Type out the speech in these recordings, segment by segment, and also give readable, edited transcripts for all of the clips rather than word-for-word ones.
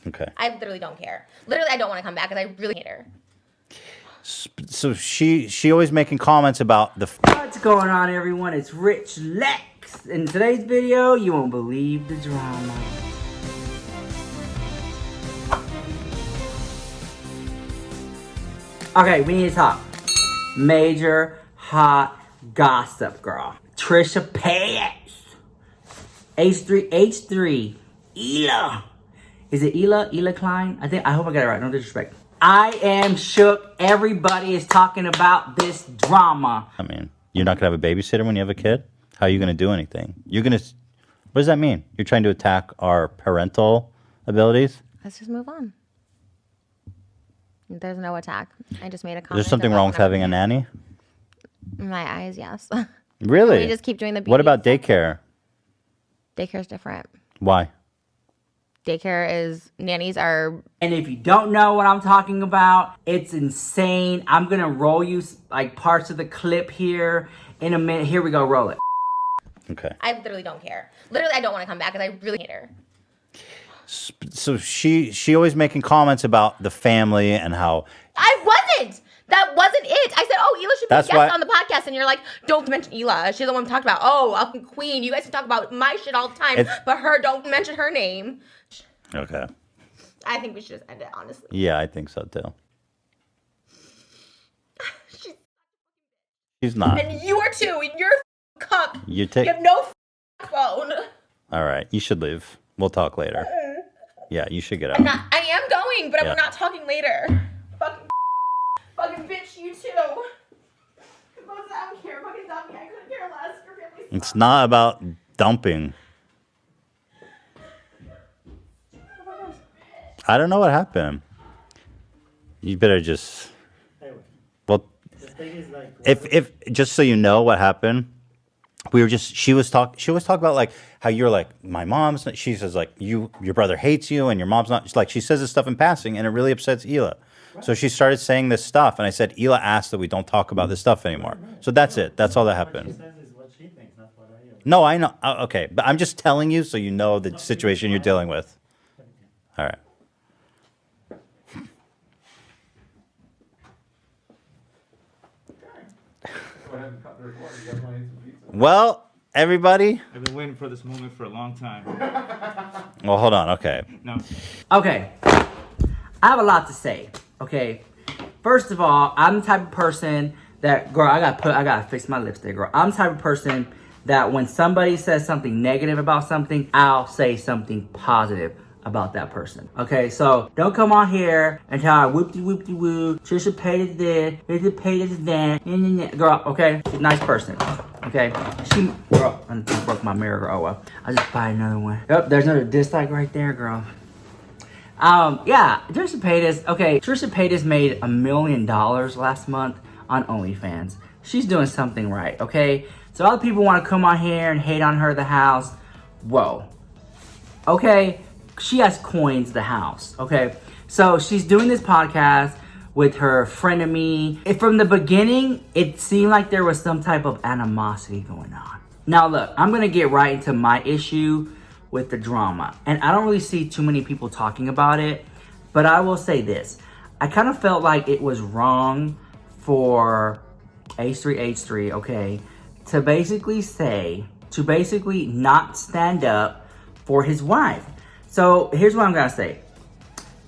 Okay. I literally don't care. Literally, I don't want to come back because I really hate her. So she always making comments about the... What's going on, everyone? It's Rich Lex. In today's video, you won't believe the drama. Okay, we need to talk. Major hot gossip, girl. Trisha Paytas. H3H3. Ela. Is it Ela? Ela Klein? I hope I got it right. No disrespect. I am shook. Everybody is talking about this drama. I mean, you're not going to have a babysitter when you have a kid? How are you going to do anything? You're going to... What does that mean? You're trying to attack our parental abilities? Let's just move on. There's no attack. I just made a comment. There's something wrong with having a nanny? In my eyes, yes. Really? We just keep doing the beauty. What about daycare? Daycare's different. Why? Daycare is... Nannies are... And if you don't know what I'm talking about, it's insane. I'm going to roll you like parts of the clip here in a minute. Here we go. Roll it. Okay. I literally don't care. Literally, I don't want to come back because I really hate her. So she always making comments about the family and how... I wasn't! That wasn't it. I said, oh, Ela should be a That's guest why- on the podcast. And you're like, don't mention Ela. She's the one we talked about. Oh, a queen. You guys can talk about my shit all the time, but don't mention her name. Okay. I think we should just end it, honestly. Yeah, I think so too. She's not. And you are too. And you're a cuck. You have no phone. All right, you should leave. We'll talk later. Yeah, you should get out. I am going, but Yeah. we're not talking later. Fucking bitch, you too. I don't care. Fucking dump me. I couldn't care less. Your family's It's not about dumping. I don't know what happened. You better just... Well, if just so you know what happened, she was talking about like how you're like, my mom's, she says like, your brother hates you and your mom's not, like she says this stuff in passing and it really upsets Ela. So she started saying this stuff and I said, Ela asked that we don't talk about this stuff anymore. So that's it. That's all that happened. No, I know. Okay. But I'm just telling you so you know the situation you're dealing with. All right. Well, everybody. I've been waiting for this moment for a long time. Well, hold on. Okay. No. Okay. I have a lot to say. Okay. First of all, I'm the type of person that, girl, I gotta fix my lipstick, girl. I'm the type of person that when somebody says something negative about something, I'll say something positive about that person. Okay, so don't come on here and tell her whoop-de-whoop-de-woo, Trisha Paytas this, Trisha Paytas that, girl, okay? She's a nice person, okay? Girl, I broke my mirror, girl. Oh, well. I'll just buy another one. Yep, there's another dislike right there, girl. Yeah, Trisha Paytas, okay, Trisha Paytas made $1 million last month on OnlyFans. She's doing something right, okay? So other people want to come on here and hate on her, the house. Whoa. Okay, she has coins, the house, okay? So she's doing this podcast with her frenemy. From the beginning, it seemed like there was some type of animosity going on. Now look, I'm gonna get right into my issue with the drama. And I don't really see too many people talking about it, but I will say this. I kind of felt like it was wrong for H3H3, okay, to basically not stand up for his wife. So here's what I'm gonna say.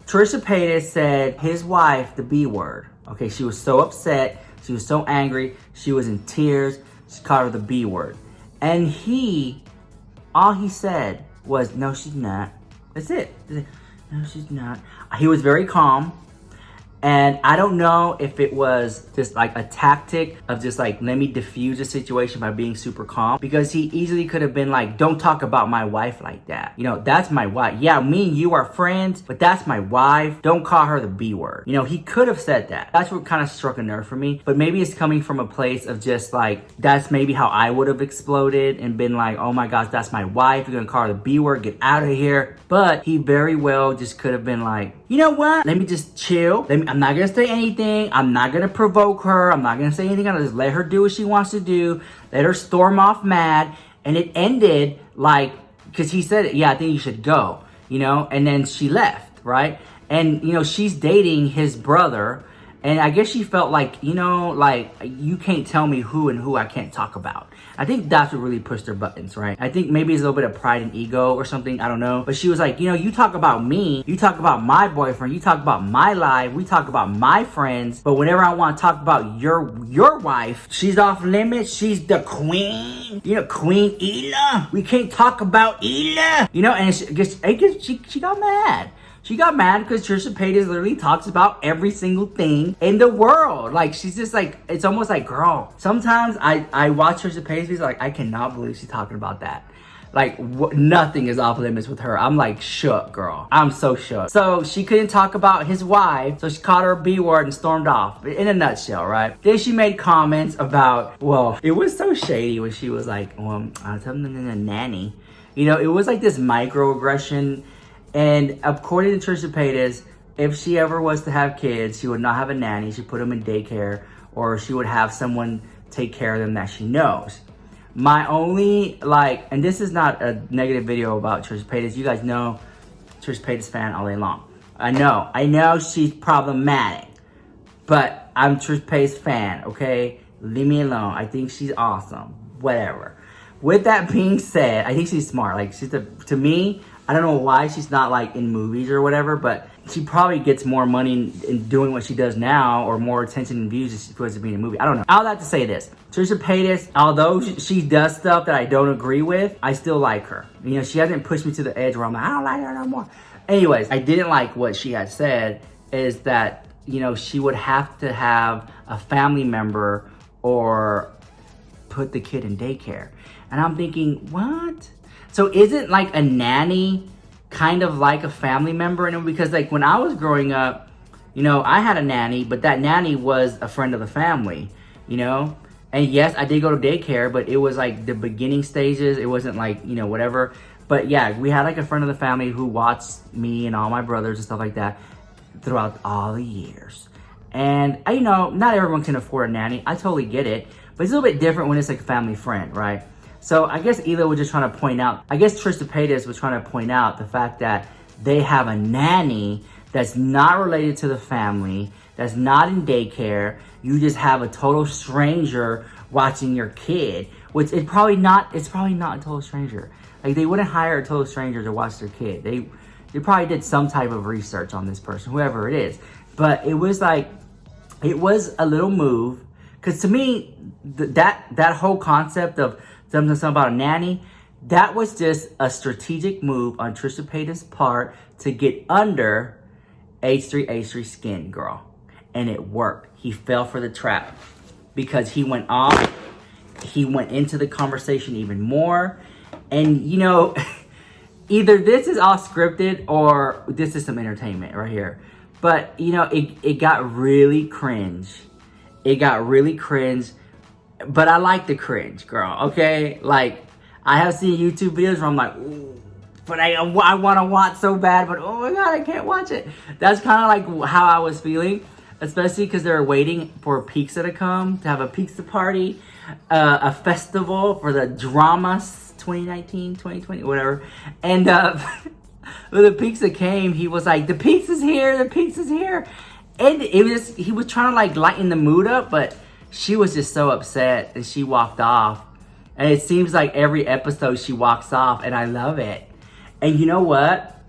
Trisha Paytas said his wife the B word. Okay, she was so upset, she was so angry, she was in tears, she called her the B word. And all he said was, no, she's not. That's it. No, she's not. He was very calm. And I don't know if it was just like a tactic of just like, let me diffuse the situation by being super calm. Because he easily could have been like, don't talk about my wife like that. You know, that's my wife. Yeah, me and you are friends, but that's my wife. Don't call her the B word. You know, he could have said that. That's what kind of struck a nerve for me. But maybe it's coming from a place of just like, that's maybe how I would have exploded and been like, oh my gosh, that's my wife. You're gonna call her the B word, get out of here. But he very well just could have been like, you know what? Let me just chill. I'm not gonna say anything. I'm not gonna provoke her. I'm not gonna say anything. I'll just let her do what she wants to do. Let her storm off mad. And it ended like, because he said, yeah, I think you should go, you know? And then she left. right? And, you know, she's dating his brother. And I guess she felt like, you know, like, you can't tell me who and who I can't talk about. I think that's what really pushed her buttons, right? I think maybe it's a little bit of pride and ego or something. I don't know. But she was like, you know, you talk about me. You talk about my boyfriend. You talk about my life. We talk about my friends. But whenever I want to talk about your wife, she's off limits. She's the queen. You know, Queen Ela. We can't talk about Ela. You know, and she got mad. She got mad because Trisha Paytas literally talks about every single thing in the world. Like, she's just like, it's almost like, girl. Sometimes I watch Trisha Paytas, like, I cannot believe she's talking about that. Like, nothing is off limits with her. I'm like shook, girl. I'm so shook. So she couldn't talk about his wife, so she called her a B word and stormed off. In a nutshell, right? Then she made comments about, well, it was so shady when she was like, well, I'm something in a nanny. You know, it was like this microaggression. And according to Trisha Paytas, if she ever was to have kids, she would not have a nanny. She'd put them in daycare, or she would have someone take care of them that she knows. My only, like, and this is not a negative video about Trisha Paytas. You guys know Trisha Paytas fan all day long. I know she's problematic, but I'm Trisha Paytas fan, okay? Leave me alone. I think she's awesome. Whatever. With that being said, I think she's smart. Like, to me, I don't know why she's not like in movies or whatever, but she probably gets more money in doing what she does now, or more attention and views if she was to be in a movie. I don't know. I'll have to say this. Trisha Paytas, although she does stuff that I don't agree with, I still like her. You know, she hasn't pushed me to the edge where I'm like, I don't like her no more. Anyways, I didn't like what she had said is that, you know, she would have to have a family member or put the kid in daycare. And I'm thinking, what? So isn't like a nanny kind of like a family member? And because like when I was growing up, you know, I had a nanny, but that nanny was a friend of the family, you know? And yes, I did go to daycare, but it was like the beginning stages. It wasn't like, you know, whatever. But yeah, we had like a friend of the family who watched me and all my brothers and stuff like that throughout all the years. And, you know, not everyone can afford a nanny. I totally get it. But it's a little bit different when it's like a family friend, right? So I guess Ela was just trying to point out, I guess Trisha Paytas was trying to point out the fact that they have a nanny that's not related to the family, that's not in daycare. You just have a total stranger watching your kid, which it's probably not a total stranger. Like, they wouldn't hire a total stranger to watch their kid. They probably did some type of research on this person, whoever it is. But it was like, it was a little move. Because to me, that whole concept of something about a nanny, that was just a strategic move on Trisha Paytas' part to get under H3H3 skin, girl. And it worked. He fell for the trap because he went off. He went into the conversation even more. And, you know, either this is all scripted or this is some entertainment right here. But, you know, it got really cringe. It got really cringe. But I like the cringe, girl, okay? Like, I have seen YouTube videos where I'm like, ooh, but I want to watch so bad, but oh my God, I can't watch it. That's kind of like how I was feeling, especially because they were waiting for pizza to come, to have a pizza party, a festival for the dramas 2019, 2020, whatever. And when the pizza came, he was like, the pizza's here, the pizza's here. And he was trying to like lighten the mood up, but she was just so upset and she walked off. And it seems like every episode she walks off, and I love it. And you know what?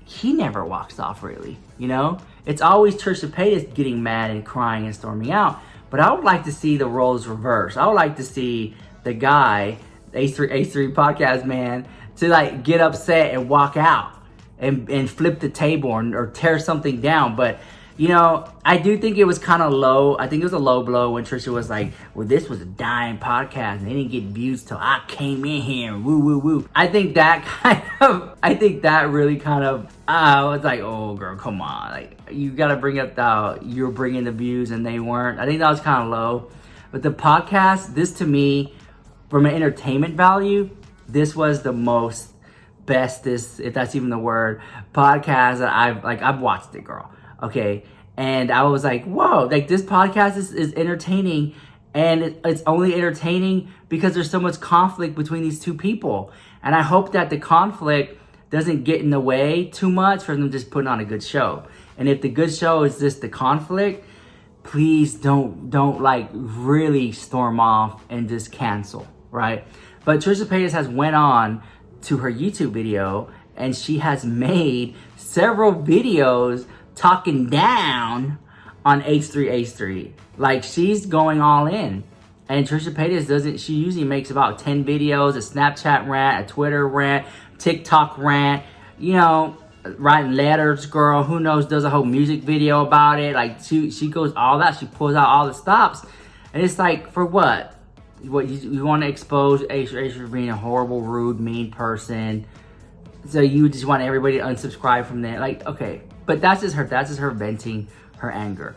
He never walks off, really. You know? It's always Trisha Paytas getting mad and crying and storming out. But I would like to see the roles reversed. I would like to see the guy, the H3H3 podcast man, to like get upset and walk out and flip the table or tear something down. But you know, I do think it was kind of low. I think it was a low blow when Trisha was like, well, this was a dying podcast and they didn't get views till I came in here and woo, woo, woo. I think that really kind of, I was like, oh, girl, come on. Like, you got to bring up you're bringing the views and they weren't. I think that was kind of low. But the podcast, this to me, from an entertainment value, this was the most bestest, if that's even the word, podcast that I've watched it, girl. Okay, and I was like, whoa, like this podcast is entertaining, and it's only entertaining because there's so much conflict between these two people. And I hope that the conflict doesn't get in the way too much for them just putting on a good show. And if the good show is just the conflict, please don't like really storm off and just cancel, right? But Trisha Paytas has went on to her YouTube video and she has made several videos talking down on H3H3. Like, she's going all in. And Trisha Paytas doesn't, she usually makes about 10 videos, a Snapchat rant, a Twitter rant, TikTok rant, you know, writing letters, girl, who knows, does a whole music video about it. Like, she goes all that, she pulls out all the stops. And it's like, for what? What, you want to expose H3H3 for being a horrible, rude, mean person. So you just want everybody to unsubscribe from there. Like, okay. But that's just her venting her anger.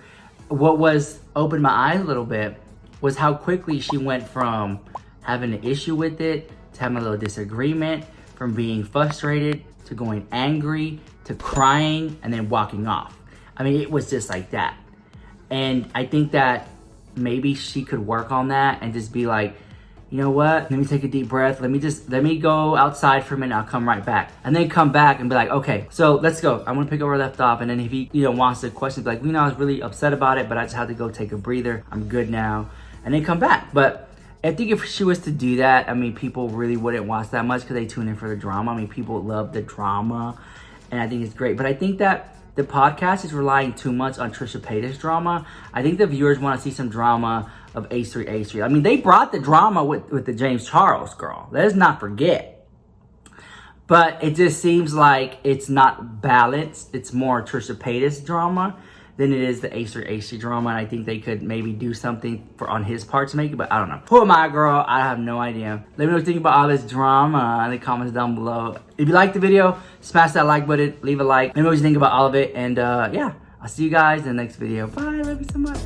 What was opened my eyes a little bit was how quickly she went from having an issue with it to having a little disagreement, from being frustrated to going angry to crying and then walking off. I mean, it was just like that. And I think that maybe she could work on that and just be like, you know what? Let me take a deep breath. Let me go outside for a minute. I'll come right back. And then come back and be like, okay, so let's go. I'm gonna pick up where I left off. And then if he, wants to question, be like, I was really upset about it, but I just had to go take a breather. I'm good now. And then come back. But I think if she was to do that, I mean, people really wouldn't watch that much because they tune in for the drama. I mean, people love the drama. And I think it's great. But I think that the podcast is relying too much on Trisha Paytas drama. I think the viewers want to see some drama of H3H3. I mean, they brought the drama with the James Charles girl. Let's not forget. But it just seems like it's not balanced. It's more Trisha Paytas drama than it is the H3H3 drama. And I think they could maybe do something on his part to make it, but I don't know. Who am I, girl? I have no idea. Let me know what you think about all this drama in the comments down below. If you liked the video, smash that like button, leave a like. Let me know what you think about all of it. And yeah, I'll see you guys in the next video. Bye, love you so much.